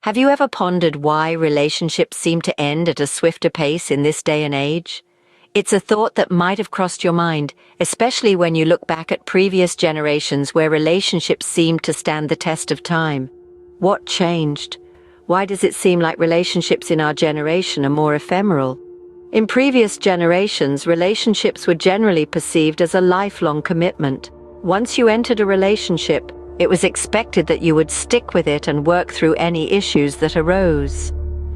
Have you ever pondered why relationships seem to end at a swifter pace in this day and age? It's a thought that might have crossed your mind, especially when you look back at previous generations where relationships seemed to stand the test of time. What changed? Why does it seem like relationships in our generation are more ephemeral? In previous generations, relationships were generally perceived as a lifelong commitment. Once you entered a relationship, it was expected that you would stick with it and work through any issues that arose.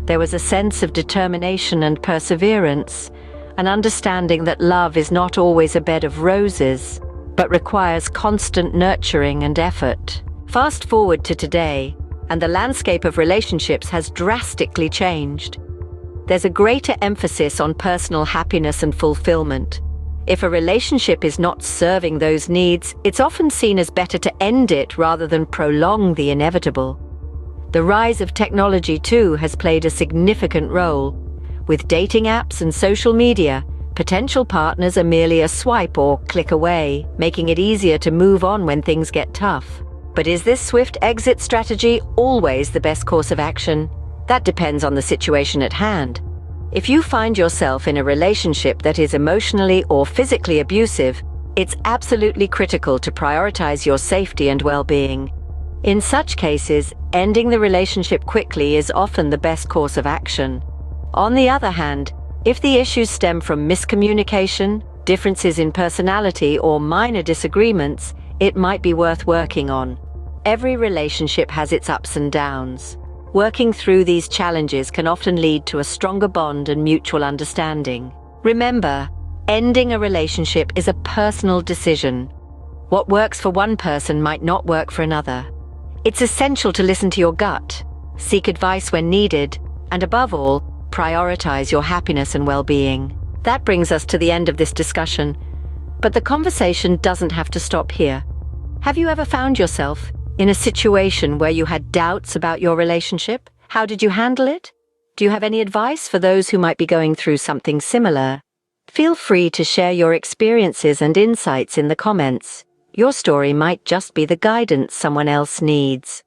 There was a sense of determination and perseverance, an understanding that love is not always a bed of roses, but requires constant nurturing and effort. Fast forward to today, and the landscape of relationships has drastically changed. There's a greater emphasis on personal happiness and fulfillment. If a relationship is not serving those needs, it's often seen as better to end it rather than prolong the inevitable. The rise of technology, too, has played a significant role. With dating apps and social media, potential partners are merely a swipe or click away, making it easier to move on when things get tough. But is this swift exit strategy always the best course of action? That depends on the situation at hand. If you find yourself in a relationship that is emotionally or physically abusive, it's absolutely critical to prioritize your safety and well-being. In such cases, ending the relationship quickly is often the best course of action. On the other hand, if the issues stem from miscommunication, differences in personality, or minor disagreements, it might be worth working on. Every relationship has its ups and downs. Working through these challenges can often lead to a stronger bond and mutual understanding. Remember, ending a relationship is a personal decision. What works for one person might not work for another. It's essential to listen to your gut, seek advice when needed, and above all, prioritize your happiness and well-being. That brings us to the end of this discussion, but the conversation doesn't have to stop here. Have you ever found yourself in a situation where you had doubts about your relationship? How did you handle it? Do you have any advice for those who might be going through something similar? Feel free to share your experiences and insights in the comments. Your story might just be the guidance someone else needs.